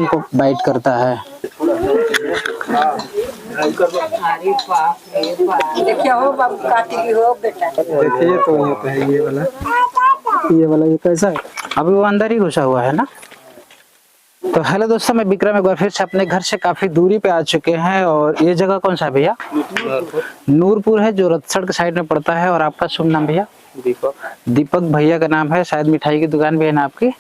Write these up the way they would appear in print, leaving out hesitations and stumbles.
को बाइट करता है। देखिए हो बाबू काटी हो बेटा, देखिए तो है ये वाला ये कैसा है? अभी वो अंदर ही घुसा हुआ है ना। तो हेलो दोस्तों, मैं विक्रम एक बार फिर से अपने घर से काफी दूरी पे आ चुके हैं। और ये जगह कौन सा है भैया? नूरपुर है, जो रतसड़ के साइड में पड़ता है। और आपका शुभ नाम भैया? दीपक भैया का नाम है। शायद मिठाई की दुकान भी है ना आपकी।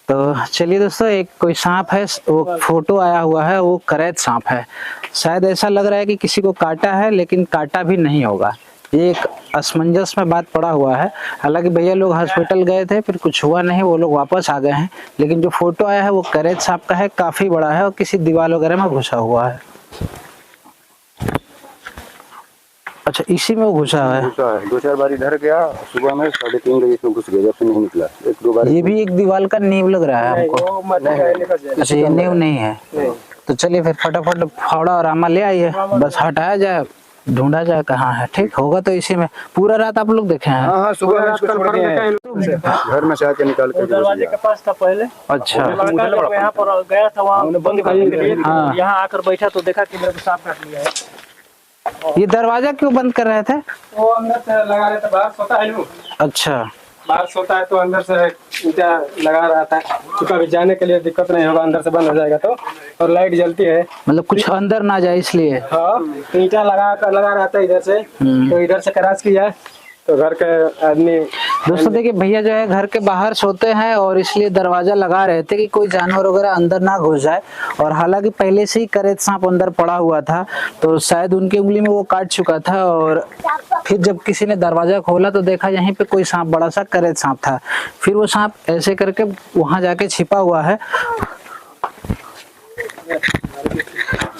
तो चलिए दोस्तों, एक कोई सांप है, वो फोटो आया हुआ है, वो करैत सांप है। शायद ऐसा लग रहा है कि किसी को काटा है, लेकिन काटा भी नहीं होगा। ये एक असमंजस में बात पड़ा हुआ है। हालांकि भैया लोग हॉस्पिटल गए थे, फिर कुछ हुआ नहीं, वो लोग वापस आ गए हैं। लेकिन जो फोटो आया है वो करैत सांप का है, काफी बड़ा है और किसी दीवार वगैरह में घुसा हुआ है। अच्छा, इसी में वो घुसा है। दो चार बार इधर गया, सुबह में 3:30 बजे इसमें घुस गया, जब से नहीं निकला। एक दो बार ये भी एक दीवार का नींव लग रहा है हमको। अच्छा, ये नींव नहीं है। तो चलिए फिर फटाफट फावड़ा और रामा ले आइए, बस हटाया जाए, ढूंढा जाए कहाँ है। ठीक होगा तो इसी में पूरा रात आप लोग देखे हैं? हाँ, सुबह में इसको छोड़ दिए हैं। घर में से आके निकाल कर दरवाजे के पास था पहले। अच्छा, यहाँ पर गया था, वहाँ बंद करने के लिए। हाँ। यहाँ आकर बैठा तो देखा कि मेरे को सांप काट लिया है। ये दरवाजा क्यों बंद कर रहे थे? वो अंदर से लगा रहे थे, बाहर सोता है ना। अच्छा, बाहर सोता है तो अंदर से ईंटा लगा रहा था, तो कभी जाने के लिए दिक्कत नहीं होगा, अंदर से बंद हो जाएगा तो। और लाइट जलती है, मतलब कुछ अंदर ना जाए इसलिए। हाँ, ईंटा लगा रहता है इधर से, तो इधर से क्रॉस किया तो घर के आदमी। दोस्तों देखिए, भैया जो है घर के बाहर सोते हैं और इसलिए दरवाजा लगा रहे थे कि कोई जानवर वगैरह अंदर ना घुस जाए। और हालांकि पहले से ही करैत सांप अंदर पड़ा हुआ था, तो शायद उनकी उंगली में वो काट चुका था। और फिर जब किसी ने दरवाजा खोला तो देखा यहीं पे कोई सांप, बड़ा सा करैत सांप था। फिर वो सांप ऐसे करके वहां जाके छिपा हुआ है।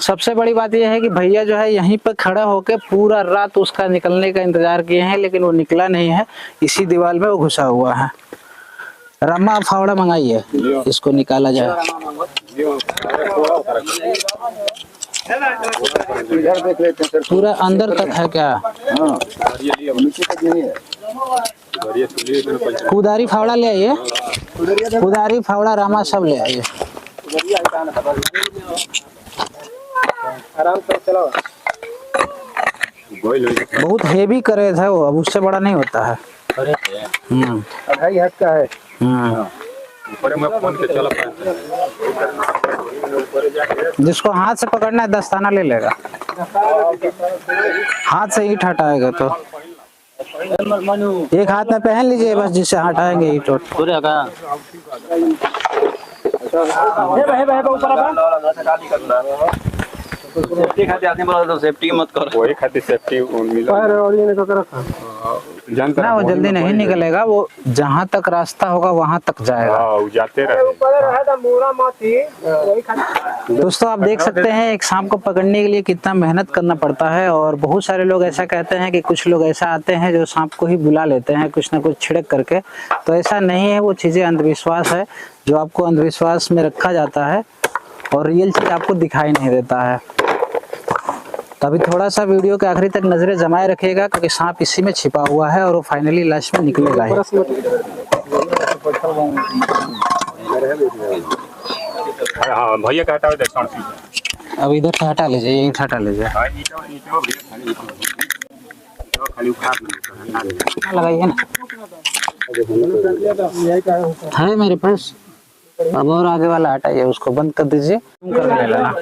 सबसे बड़ी बात यह है कि भैया जो है यहीं पर खड़ा होकर पूरा रात उसका निकलने का इंतजार किए हैं, लेकिन वो निकला नहीं है। इसी दीवार में वो घुसा हुआ है। रमा फावड़ा मंगाइए, इसको निकाला जाए। पूरा अंदर तक है क्या? कुदारी फावड़ा ले आइए, कुदारी फावड़ा रामा सब ले आइए। आराम से चलाओ। बहुत हेवी करैत है वो, अब उससे बड़ा नहीं होता है। 2.5 हाथ का है। जिसको हाथ से पकड़ना है दस्ताना ले लेगा, हाथ से ईंट हटाएगा तो। एक हाथ में पहन लीजिए बस, जिससे हटाएंगे ईंट। सेफ्टी खाते आदमी बोला तो सेफ्टी मत करो, वही खाती सेफ्टी मिला जानता ना। वो जल्दी नहीं निकलेगा, वो जहाँ तक रास्ता होगा वहाँ तक जाएगा। जाते रहे। दोस्तों आप देख सकते हैं एक सांप को पकड़ने के लिए कितना मेहनत करना पड़ता है। और बहुत सारे लोग ऐसा कहते हैं कि कुछ लोग ऐसा आते हैं जो सांप को ही बुला लेते हैं कुछ ना कुछ छिड़क करके। तो ऐसा नहीं है, वो चीजें अंधविश्वास है जो आपको अंधविश्वास में रखा जाता है और रियल चीज आपको दिखाई नहीं देता है। तो अभी थोड़ा सा वीडियो के आखिरी तक नजरें जमाए रखिएगा, क्योंकि सांप इसी में छिपा हुआ है और वो फाइनली लास्ट में निकलेगा ही। हाँ भैया कहता है अब इधर से हटा लीजिए, यहीं से हटा लीजिए, लगाइए ना, है मेरे पास। अब और आगे वाला हटाइए, उसको बंद कर दीजिए, कर ले लेना।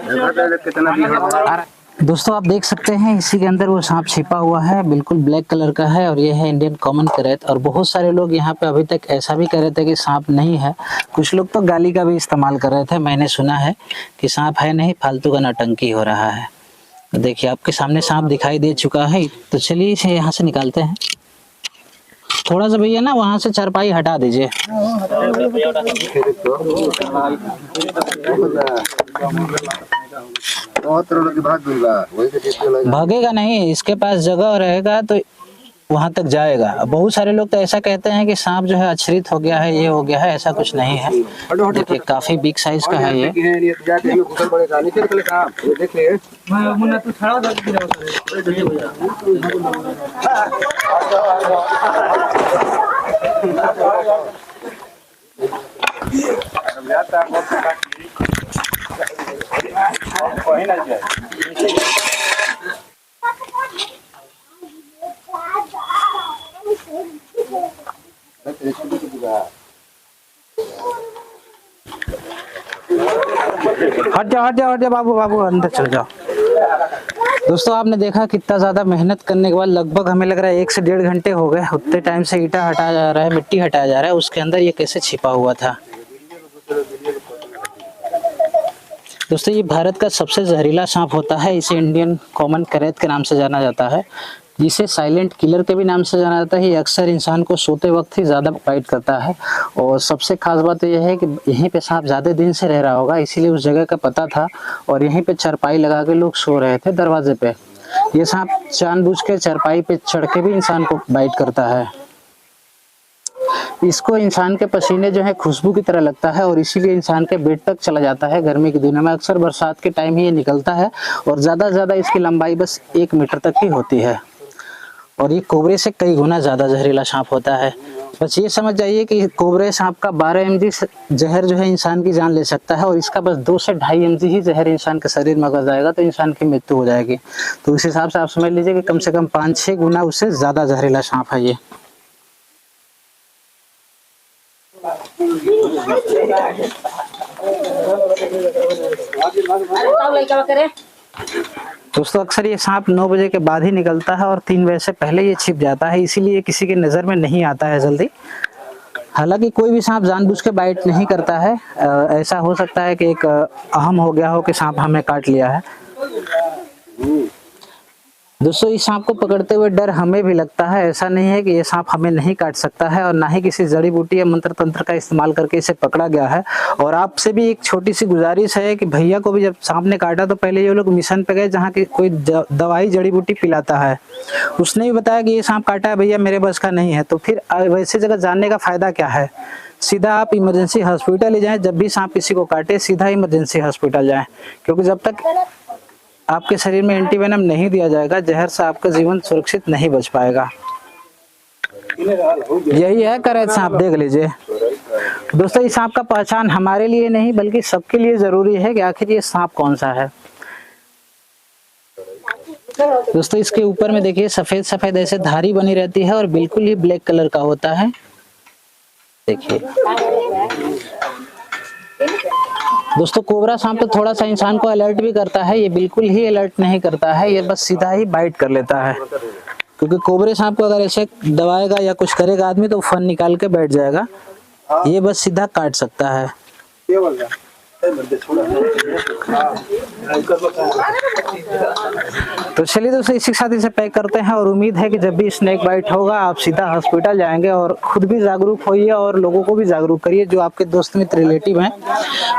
दोस्तों आप देख सकते हैं इसी के अंदर वो सांप छिपा हुआ है, बिल्कुल ब्लैक कलर का है और ये है इंडियन कॉमन करैत। और बहुत सारे लोग यहाँ पे अभी तक ऐसा भी कह रहे थे कि सांप नहीं है। कुछ लोग तो गाली का भी इस्तेमाल कर रहे थे, मैंने सुना है कि सांप है नहीं, फालतू का नौटंकी हो रहा है। देखिए आपके सामने सांप दिखाई दे चुका है, तो चलिए इसे यहाँ से निकालते हैं। थोड़ा सा भैया ना वहाँ से चारपाई हटा दीजिए। भागेगा नहीं, इसके पास जगह रहेगा तो वहां तक जाएगा। बहुत सारे लोग तो ऐसा कहते हैं कि सांप जो है अछरित हो गया है, ये हो गया है, ऐसा कुछ नहीं है। देखिए काफी बिग साइज का है ये। हट जाओ बाबू बाबू, अंदर चल जाओ। दोस्तों आपने देखा कितना ज्यादा मेहनत करने के बाद लगभग हमें लग रहा है 1 से 1.5 घंटे हो गए। उतने टाइम से ईटा हटाया जा रहा है, मिट्टी हटाया जा रहा है, उसके अंदर ये कैसे छिपा हुआ था। दोस्तों ये भारत का सबसे जहरीला सांप होता है। इसे इंडियन कॉमन करैत के नाम से जाना जाता है, जिसे साइलेंट किलर के भी नाम से जाना जाता है। ये अक्सर इंसान को सोते वक्त ही ज़्यादा बाइट करता है। और सबसे खास बात यह है कि यहीं पे सांप ज़्यादा दिन से रह रहा होगा, इसीलिए उस जगह का पता था और यहीं पे चारपाई लगा के लोग सो रहे थे दरवाजे पे। ये सांप जानबूझ के चारपाई पे चढ़ के भी इंसान को बाइट करता है। इसको इंसान के पसीने जो है खुशबू की तरह लगता है और इसीलिए इंसान के पेट तक चला जाता है। गर्मी के दिनों में अक्सर बरसात के टाइम ही ये निकलता है और ज़्यादा से ज़्यादा इसकी लंबाई बस 1 मीटर तक ही होती है। और ये कोबरे से कई गुना ज़्यादा जहरीला सांप होता है। बस ये समझ जाइए कि कोबरे सांप का 12 mg जहर जो है इंसान की जान ले सकता है और इसका बस 2 से 2.5 mg ही जहर इंसान के शरीर में अगर जाएगा तो इंसान की मृत्यु हो जाएगी। तो उस हिसाब से आप समझ लीजिए कि कम से कम 5-6 गुना उससे ज़्यादा जहरीला सांप है ये। दोस्तों अक्सर ये सांप 9 बजे के बाद ही निकलता है और 3 बजे से पहले ये छिप जाता है, इसीलिए किसी की नज़र में नहीं आता है जल्दी। हालांकि कोई भी सांप जानबूझ के बाइट नहीं करता है। ऐसा हो सकता है कि एक अहम हो गया हो कि सांप हमें काट लिया है। दोस्तों इस सांप को पकड़ते हुए डर हमें भी लगता है। ऐसा नहीं है कि ये सांप हमें नहीं काट सकता है और ना ही किसी जड़ी बूटी या मंत्र तंत्र का इस्तेमाल करके इसे पकड़ा गया है। और आपसे भी एक छोटी सी गुजारिश है कि भैया को भी जब सांप ने काटा तो पहले ये लोग मिशन पे गए जहाँ की कोई दवाई जड़ी बूटी पिलाता है। उसने भी बताया कि ये सांप काटा है भैया, मेरे बस का नहीं है। तो फिर वैसे जगह जानने का फायदा क्या है। सीधा आप इमरजेंसी हॉस्पिटल ले जाएं। जब भी सांप किसी को काटे सीधा इमरजेंसी हॉस्पिटल जाएं, क्योंकि जब तक आपके शरीर में एंटीवेनम नहीं दिया जाएगा जहर से आपका जीवन सुरक्षित नहीं बच पाएगा। यही है करैत सांप, देख लीजिए। दोस्तों इस सांप का पहचान हमारे लिए नहीं बल्कि सबके लिए जरूरी है कि आखिर ये सांप कौन सा है। दोस्तों इसके ऊपर में देखिए सफेद सफेद ऐसे धारी बनी रहती है और बिल्कुल ही ब्लैक कलर का होता है। देखिए दोस्तों कोबरा सांप तो थोड़ा सा इंसान को अलर्ट भी करता है, ये बिल्कुल ही अलर्ट नहीं करता है, ये बस सीधा ही बाइट कर लेता है। क्योंकि कोबरे सांप को अगर ऐसे दबाएगा या कुछ करेगा आदमी तो फन निकाल के बैठ जाएगा, ये बस सीधा काट सकता है। तो चलिए दोस्तों इसी के साथ इसे पैक करते हैं और उम्मीद है कि जब भी स्नेक बाइट होगा आप सीधा हॉस्पिटल जाएंगे और खुद भी जागरूक होइए और लोगों को भी जागरूक करिए। जो आपके दोस्त मित्र रिलेटिव हैं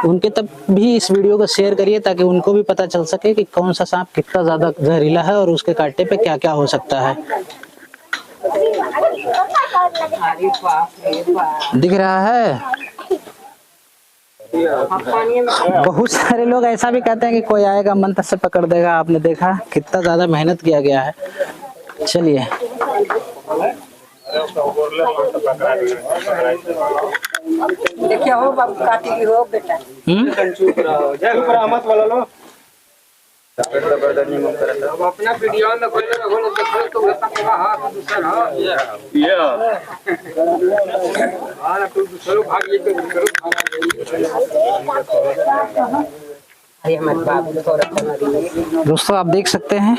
उनके तक भी इस वीडियो को शेयर करिए ताकि उनको भी पता चल सके कि कौन सा सांप कितना ज्यादा जहरीला है और उसके काटने पे क्या क्या हो सकता है। दिख रहा है। बहुत सारे लोग ऐसा भी कहते हैं कि कोई आएगा मंत्र से पकड़ देगा। आपने देखा कितना ज्यादा मेहनत किया गया है। चलिए देखिए हो बाबू काटी की हो बेटा। अब अपना वीडियो में कोई रखो ना देखो तो उसका क्या हाथ दूसरा ये हां तो दूसरा भाग ये तो अरे हमारे बाबू थोड़ा। दोस्तों आप देख सकते हैं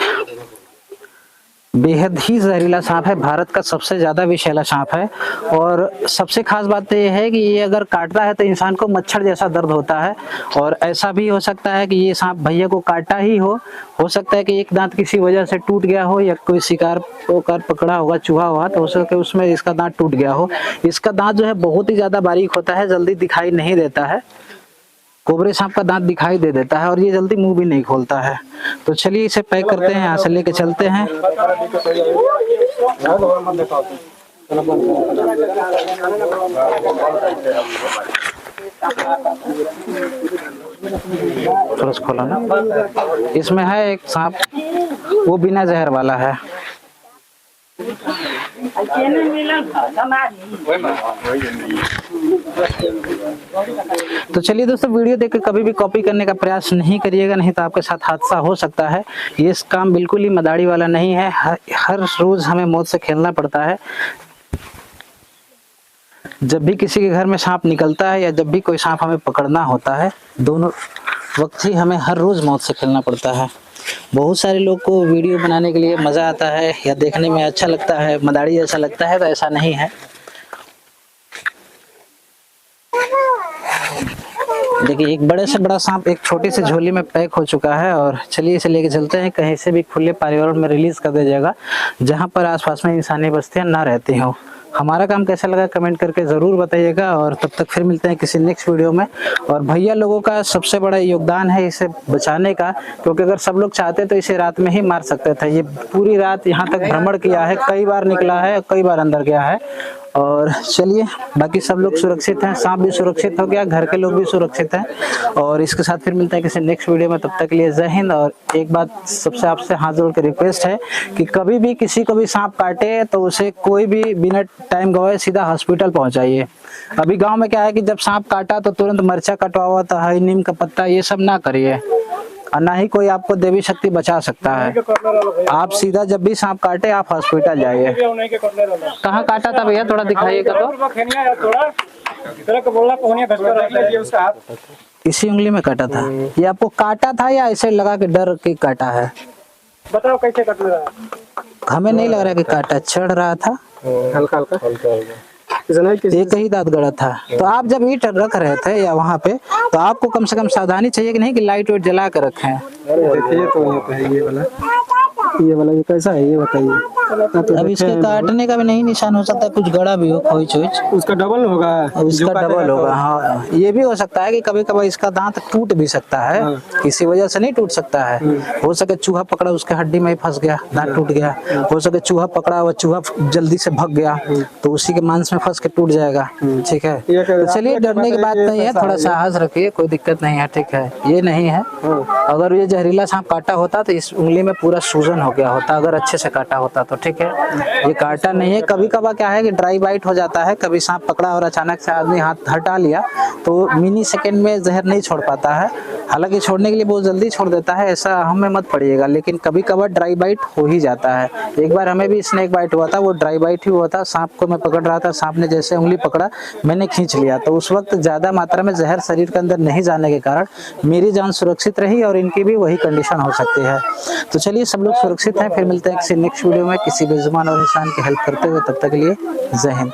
बेहद ही जहरीला सांप है, भारत का सबसे ज्यादा विषैला सांप है। और सबसे खास बात तो ये है कि ये अगर काटता है तो इंसान को मच्छर जैसा दर्द होता है। और ऐसा भी हो सकता है कि ये सांप भैया को काटा ही हो सकता है कि एक दांत किसी वजह से टूट गया हो या कोई शिकार होकर पकड़ा होगा चूहा हुआ तो हो सकता है उसमें इसका दांत टूट गया हो। इसका दांत जो है बहुत ही ज्यादा बारीक होता है, जल्दी दिखाई नहीं देता है। कोबरे सांप का दांत दिखाई दे देता है और ये जल्दी मुंह भी नहीं खोलता है। तो चलिए इसे पैक करते हैं, यहाँ से लेके चलते हैं। थोड़ा सा खोला ना। इसमें है एक सांप, वो बिना जहर वाला है। तो चलिए दोस्तों, वीडियो देख के कभी भी कॉपी करने का प्रयास नहीं करिएगा, नहीं तो आपके साथ हादसा हो सकता है। ये काम बिल्कुल ही मदारी वाला नहीं है। हर रोज हमें मौत से खेलना पड़ता है। जब भी किसी के घर में सांप निकलता है या जब भी कोई सांप हमें पकड़ना होता है, दोनों वक्त ही हमें हर रोज मौत से खेलना पड़ता है। बहुत सारे लोग को वीडियो बनाने के लिए मज़ा आता है या देखने में अच्छा लगता है, मदारी जैसा लगता है, तो ऐसा नहीं है। देखिए, एक बड़े से बड़ा सांप एक छोटी सी झोली में पैक हो चुका है और चलिए इसे लेके चलते हैं। कहीं से भी खुले पर्यावरण में रिलीज कर दिया जाएगा, जहाँ पर आसपास में इंसानी बस्तियाँ ना रहती हों। हमारा काम कैसा लगा कमेंट करके ज़रूर बताइएगा, और तब तक फिर मिलते हैं किसी नेक्स्ट वीडियो में। और भैया लोगों का सबसे बड़ा योगदान है इसे बचाने का, क्योंकि अगर सब लोग चाहते तो इसे रात में ही मार सकते थे। ये पूरी रात यहाँ तक भ्रमण किया है, कई बार निकला है, कई बार अंदर गया है। और चलिए, बाकी सब लोग सुरक्षित हैं, सांप भी सुरक्षित हो गया, घर के लोग भी सुरक्षित हैं। और इसके साथ फिर मिलते हैं किसी नेक्स्ट वीडियो में, तब तक के लिए जय हिंद। और एक बात सबसे आपसे हाथ जोड़ के रिक्वेस्ट है कि कभी भी किसी को भी सांप काटे तो उसे कोई भी बिना टाइम गवाए सीधा हॉस्पिटल पहुंचाइए। अभी गांव में क्या है कि जब सांप काटा तो तुरंत मिर्चा कटवाओ, तो हरी नीम का पत्ता, ये सब ना करिए, और ना ही कोई आपको देवी शक्ति बचा सकता है। आप सीधा जब भी सांप काटे आप हॉस्पिटल जाइए। कहाँ काटा था भैया, थोड़ा दिखाइएगा तो। इसी उंगली में काटा था। ये आपको काटा था या ऐसे लगा के डर के काटा है? बताओ कैसे कट रहा? हमें नहीं लग रहा कि काटा, चढ़ रहा था हल्का हल्का। एक ही दांत गड़ा था। तो आप जब ईंट रख रहे थे या वहाँ पे, तो आपको कम से कम सावधानी चाहिए कि नहीं कि लाइट वाइट जला कर रखें। देखिए तो ये तो है, ये वाला ये कैसा है ये बताइए। अब इसके काटने का भी नहीं निशान हो सकता, कुछ गड़ा भी हो, खोई चोच उसका डबल होगा, उसका डबल होगा। हाँ, ये भी हो सकता है कि कभी कभी इसका दांत टूट भी सकता है, किसी वजह से नहीं टूट सकता है। हो सके चूहा पकड़ा उसके हड्डी में ही फंस गया, दांत टूट गया। हो सके चूहा पकड़ा हुआ, चूहा जल्दी से भग गया तो उसी के मांस में फंस के टूट जाएगा। ठीक है, तो चलिए, डरने की बात नहीं है, थोड़ा साहस रखिए, कोई दिक्कत नहीं है। ठीक है, ये नहीं है। अगर ये जहरीला सांप काटा होता तो इस उंगली में पूरा सूजन हो गया होता, अगर अच्छे से काटा होता तो। ठीक है, ये काटा नहीं है। कभी कभार क्या है कि ड्राई बाइट हो जाता है, कभी सांप पकड़ा और अचानक से आदमी हाथ हटा लिया तो मिनी सेकंड में जहर नहीं छोड़ पाता है। हालांकि छोड़ने के लिए बहुत जल्दी छोड़ देता है, ऐसा हमें मत पड़िएगा, लेकिन कभी कभार ड्राई बाइट हो ही जाता है। एक बार हमें भी स्नेक बाइट हुआ था, वो ड्राई बाइट ही हुआ था। सांप को मैं पकड़ रहा था, सांप ने जैसे उंगली पकड़ा मैंने खींच लिया, तो उस वक्त ज्यादा मात्रा में जहर शरीर के अंदर नहीं जाने के कारण मेरी जान सुरक्षित रही और इनकी भी वही कंडीशन हो सकती है। तो चलिए, सब लोग सुरक्षित हैं। फिर मिलते हैं किसी नेक्स्ट वीडियो में किसी बेजुबान और इंसान की हेल्प करते हुए। तब तक के लिए जय हिंद।